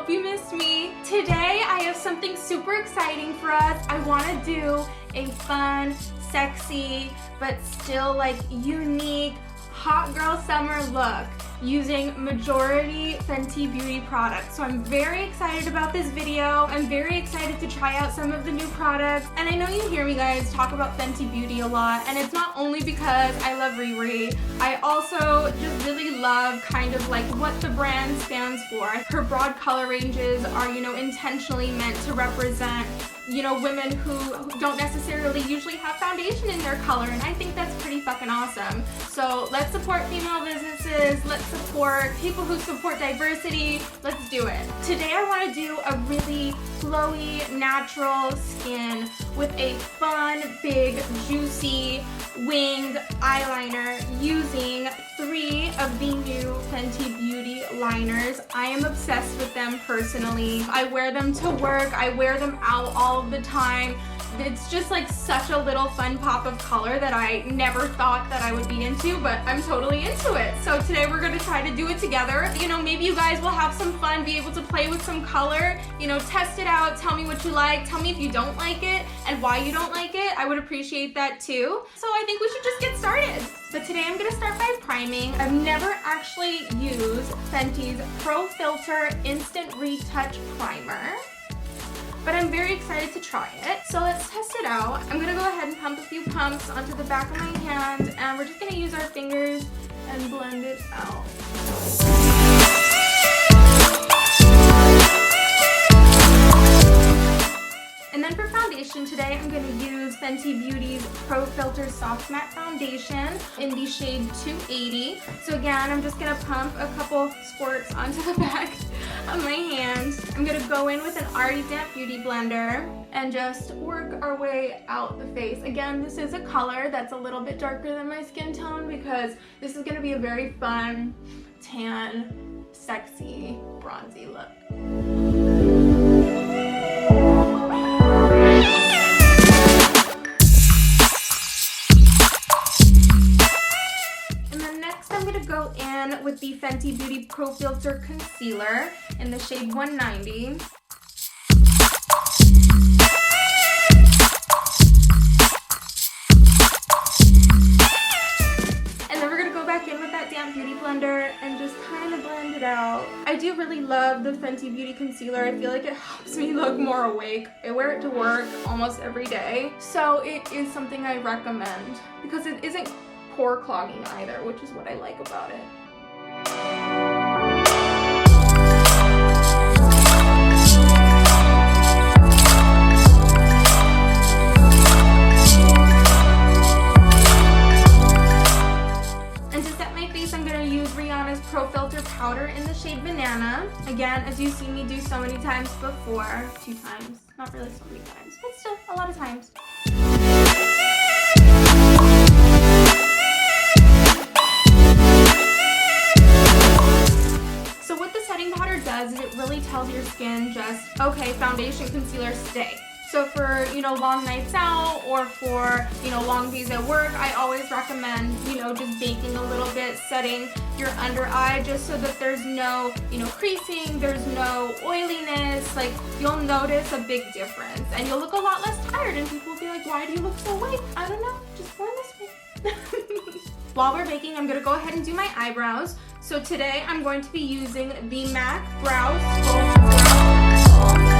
hope you missed me. Today I have something super exciting for us. I want to do a fun, sexy, but still like unique hot girl summer look using majority Fenty beauty products. So I'm very excited about this video. I'm very excited to try out some of the new products. And I know you hear me guys talk about Fenty beauty a lot, and it's not only because I love Riri. I also just really love kind of like what the brand stands for. Her broad color ranges are, you know, intentionally meant to represent, you know, women who don't necessarily usually have foundation in their color, and I think that's pretty fucking awesome. So let's support female businesses, let's support people who support diversity, let's do it. Today I want to do a really glowy, natural skin with a fun, big, juicy, winged eyeliner using 3 of the new Fenty Beauty liners. I am obsessed with them personally. I wear them to work, I wear them out all the time. It's just like such a little fun pop of color that I never thought that I would be into, but I'm totally into it. So today we're gonna try to do it together. You know, maybe you guys will have some fun, be able to play with some color, you know, test it out, tell me what you like, tell me if you don't like it and why you don't like it. I would appreciate that too. So I think we should just get started. But today I'm gonna start by priming. I've never actually used Fenty's Pro Filt'r Instant Retouch Primer, but I'm very excited to try it. So let's test it out. I'm gonna go ahead and pump a few pumps onto the back of my hand, and we're just gonna use our fingers and blend it out. And then for foundation today, I'm going to use Fenty Beauty's Pro Filt'r Soft Matte Foundation in the shade 280. So again, I'm just going to pump a couple squirts onto the back of my hand. I'm going to go in with an already damp beauty blender and just work our way out the face. Again, this is a color that's a little bit darker than my skin tone because this is going to be a very fun, tan, sexy, bronzy look. Go in with the Fenty Beauty Pro Filt'r Concealer in the shade 190. And then we're gonna go back in with that damp beauty blender and just kind of blend it out. I do really love the Fenty Beauty Concealer. I feel like it helps me look more awake. I wear it to work almost every day, so it is something I recommend because it isn't pore clogging either, which is what I like about it. And to set my face, I'm going to use Rihanna's Pro Filt'r Powder in the shade Banana. Again, as you've seen me do so many times before. 2 times. Not really so many times, but still a lot of times. Does is it really tells your skin just, okay, foundation, concealer, stay. So for, you know, long nights out or for, you know, long days at work, I always recommend, you know, just baking a little bit, setting your under eye just so that there's no, you know, creasing, there's no oiliness. Like, you'll notice a big difference and you'll look a lot less tired, and people will be like, why do you look so awake? I don't know, just born this way. While we're baking, I'm gonna go ahead and do my eyebrows. So today I'm going to be using the MAC Brow Sculpt in the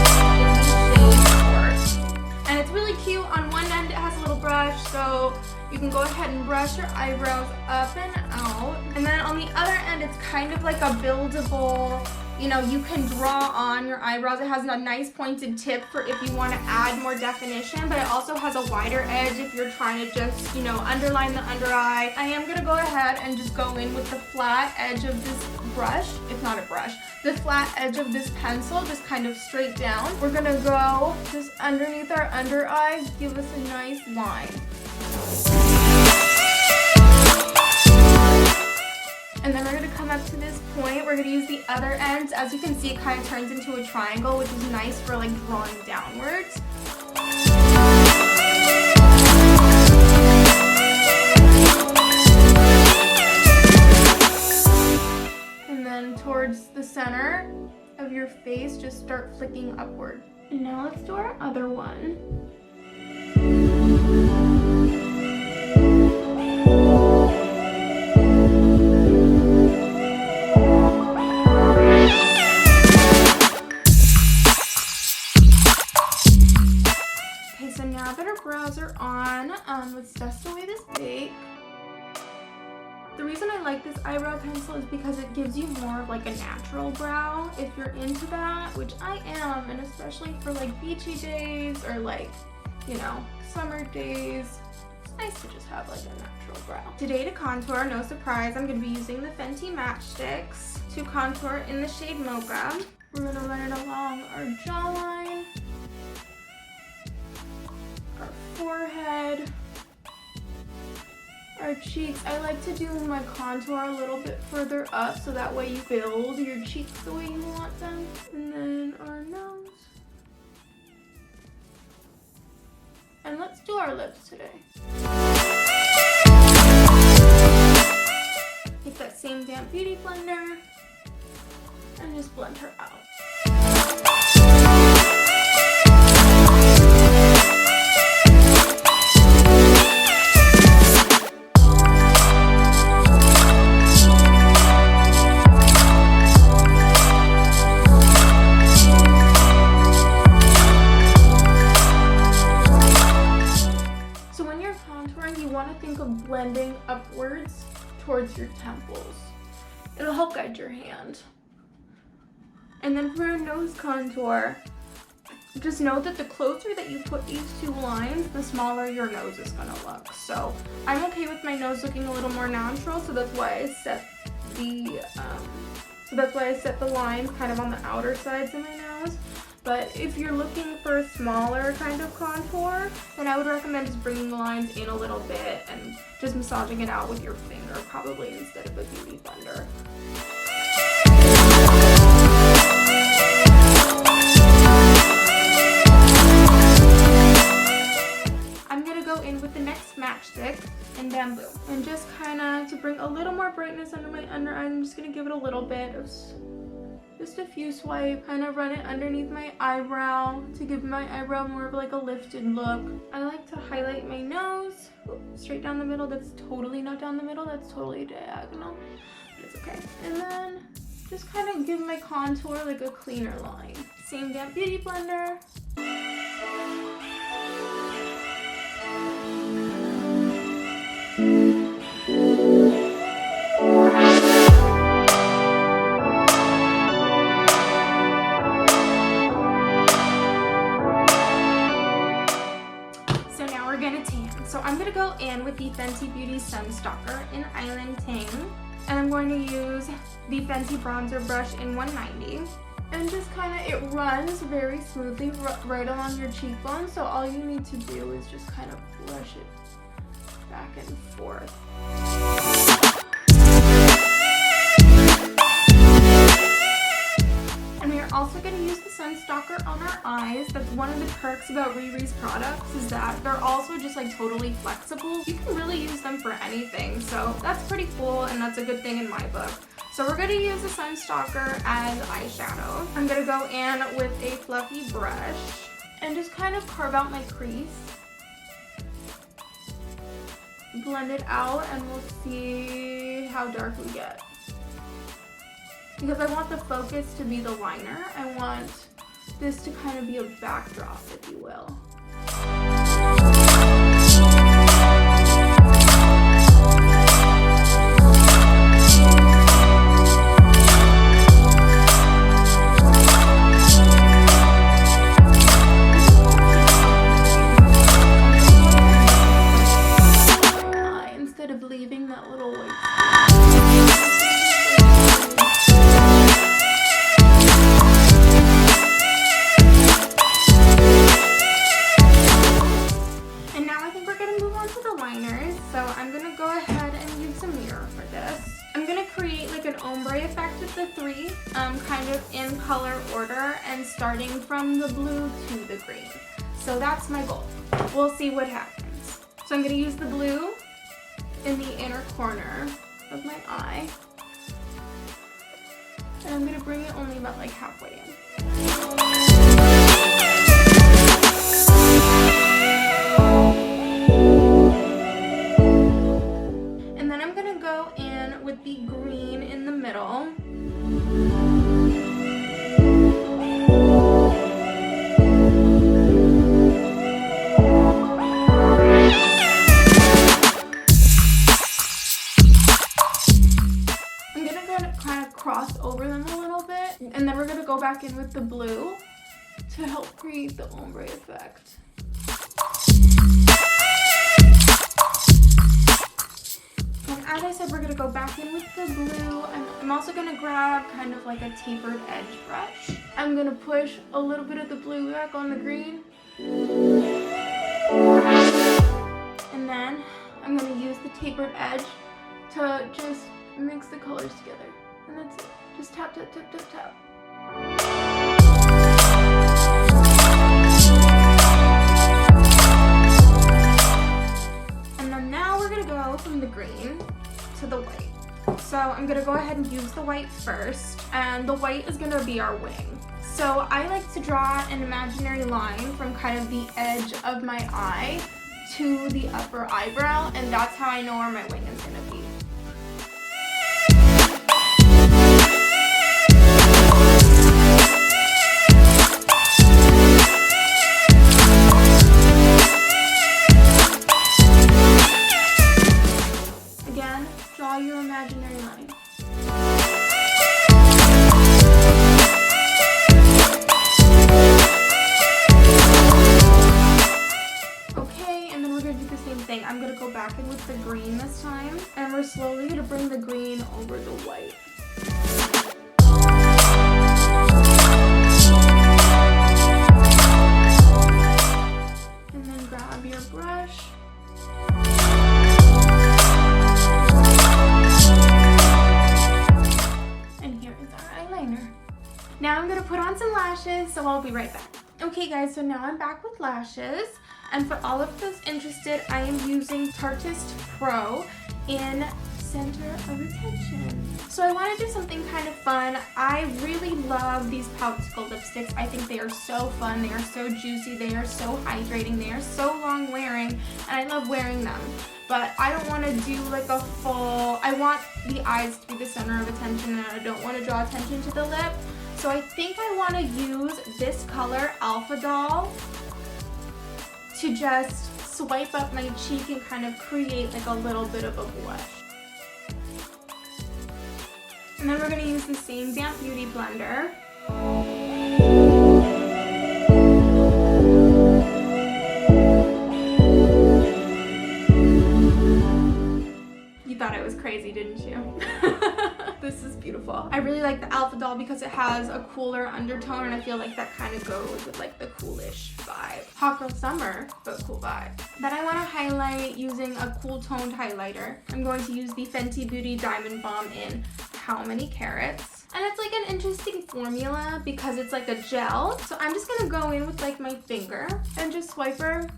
shade Cork. And it's really cute. On one end it has a little brush, so you can go ahead and brush your eyebrows up and out. And then on the other end, it's kind of like a buildable, you know, you can draw on your eyebrows. It has a nice pointed tip for if you want to add more definition, but it also has a wider edge if you're trying to just, you know, underline the under eye. I am going to go ahead and just go in with the flat edge of this brush, if not a brush, the flat edge of this pencil, just kind of straight down. We're going to go just underneath our under eye, give us a nice line. And then we're going to come up to this point. We're going to use the other ends. As you can see, it kind of turns into a triangle, which is nice for like drawing downwards. And then towards the center, of your face just start flicking upward. And now let's do our other one. Okay, so now that our brows are on, let's dust away this bake. The reason I like this eyebrow pencil is because it gives you more of like a natural brow if you're into that, which I am, and especially for like beachy days or like, you know, summer days. It's nice to just have like a natural brow. Today to contour, no surprise, I'm going to be using the Fenty matchsticks to contour in the shade Mocha. We're going to run it along our jawline, our forehead, our cheeks. I like to do my contour a little bit further up so that way you build your cheeks the way you want them. And then our nose. And let's do our lips today. Take that same damp beauty blender and just blend her out. Blending upwards towards your temples. It'll help guide your hand. And then for a nose contour, just know that the closer that you put these two lines, the smaller your nose is gonna look. So I'm okay with my nose looking a little more natural, so that's why I set the lines kind of on the outer sides of my nose. But if you're looking for a smaller kind of contour, then I would recommend just bringing the lines in a little bit and just massaging it out with your finger, probably instead of a beauty blender. I'm gonna go in with the next matchstick in Bamboo. And just kind of to bring a little more brightness under my under eye, I'm just gonna give it a little bit of just a few swipes, kind of run it underneath my eyebrow to give my eyebrow more of like a lifted look. I like to highlight my nose. Straight down the middle. That's totally not down the middle. That's totally diagonal. But it's okay. And then just kind of give my contour like a cleaner line. Same damp beauty blender. So I'm going to go in with the Fenty Beauty Sunstalk'r in Island Ting. And I'm going to use the Fenty bronzer brush in 190. And just kind of, it runs very smoothly right along your cheekbone. So all you need to do is just kind of brush it back and forth. And we are also going to use the Sunstalk'r on our eyes. That's one of the perks about Riri's products, is that they're also just like totally flexible. You can really use them for anything, so that's pretty cool, and that's a good thing in my book. So we're going to use the Sunstalk'r as eyeshadow. I'm going to go in with a fluffy brush and just kind of carve out my crease. Blend it out and we'll see how dark we get. Because I want the focus to be the liner. I want this to kind of be a backdrop, if you will. Instead of leaving that little like kind of in color order and starting from the blue to the green. So that's my goal. We'll see what happens. So I'm going to use the blue in the inner corner of my eye. And I'm gonna bring it only about like halfway in. And then I'm gonna go in with the green in the middle. Cross over them a little bit, and then we're going to go back in with the blue to help create the ombre effect. And as I said, we're going to go back in with the blue, and I'm also going to grab kind of like a tapered edge brush. I'm going to push a little bit of the blue back on the green, and then I'm going to use the tapered edge to just mix the colors together. And that's it. Just tap, tap, tap, tap, tap. And then now we're going to go from the green to the white. So I'm going to go ahead and use the white first. And the white is going to be our wing. So I like to draw an imaginary line from kind of the edge of my eye to the upper eyebrow. And that's how I know where my wing is going to be. Your imaginary line. Okay, and then we're going to do the same thing. I'm going to go back in with the green this time, and we're slowly going to bring the green over the white. And then grab your brush. Now I'm going to put on some lashes, so I'll be right back. Okay guys, so now I'm back with lashes. And for all of those interested, I am using Tarteist Pro in Center of Attention. So I want to do something kind of fun. I really love these Poutsicle lipsticks. I think they are so fun. They are so juicy. They are so hydrating. They are so long wearing, and I love wearing them. But I don't want to do like a full, I want the eyes to be the center of attention, and I don't want to draw attention to the lip. So I think I want to use this color, Alpha Doll, to just swipe up my cheek and kind of create like a little bit of a blush. And then we're going to use the same Damp Beauty blender. You thought I was crazy, didn't you? This is beautiful. I really like the Alpha Doll because it has a cooler undertone, and I feel like that kind of goes with like the coolish vibe. Hot girl summer, but cool vibe. Then I want to highlight using a cool toned highlighter. I'm going to use the Fenty Beauty Diamond Bomb in How Many Carats. And it's like an interesting formula because it's like a gel. So I'm just going to go in with like my finger and just swipe her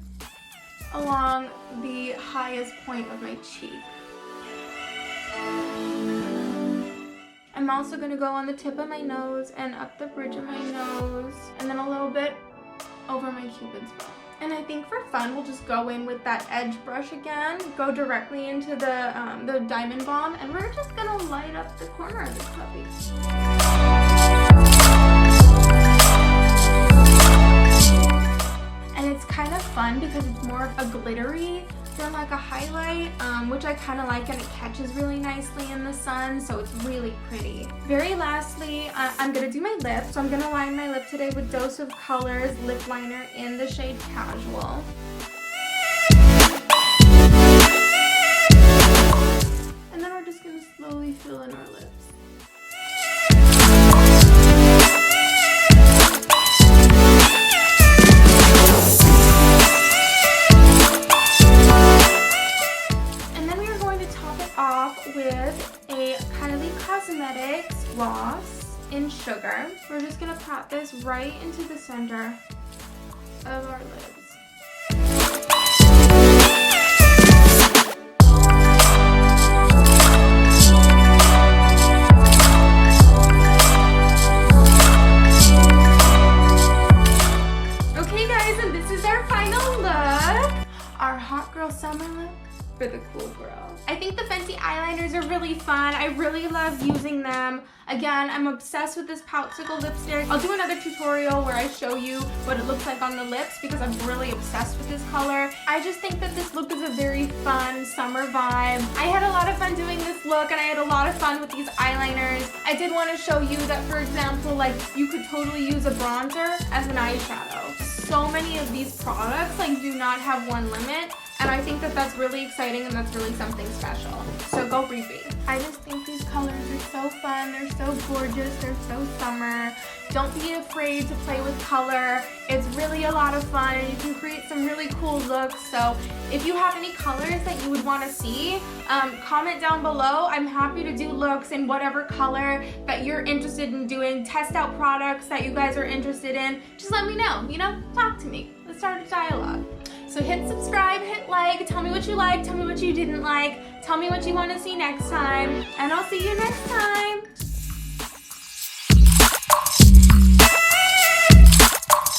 along the highest point of my cheek. I'm also going to go on the tip of my nose and up the bridge of my nose, and then a little bit over my Cupid's bow. And I think for fun, we'll just go in with that edge brush again, go directly into the Diamond Bomb, and we're just going to light up the corner of this puppy. And it's kind of fun because it's more of a glittery than like a highlight, which I kind of like, and it catches really nicely in the sun, so it's really pretty. Very lastly, I'm going to do my lips. So I'm going to line my lip today with Dose of Colors lip liner in the shade Casual. And then we're just going to slowly fill in our lips. With a Kylie Cosmetics gloss in Sugar. We're just going to pat this right into the center of our lids. for the cool girl. I think the Fenty eyeliners are really fun. I really love using them. Again, I'm obsessed with this Popsicle lipstick. I'll do another tutorial where I show you what it looks like on the lips because I'm really obsessed with this color. I just think that this look is a very fun summer vibe. I had a lot of fun doing this look and I had a lot of fun with these eyeliners. I did want to show you that, for example, like you could totally use a bronzer as an eyeshadow. So many of these products like do not have one limit. And I think that that's really exciting and that's really something special. So go Breezy. I just think these colors are so fun. They're so gorgeous. They're so summer. Don't be afraid to play with color. It's really a lot of fun and you can create some really cool looks. So if you have any colors that you would want to see, comment down below. I'm happy to do looks in whatever color that you're interested in doing. Test out products that you guys are interested in. Just let me know, you know, talk to me. Let's start a dialogue. So hit subscribe, hit like, tell me what you liked, tell me what you didn't like, tell me what you want to see next time, and I'll see you next time.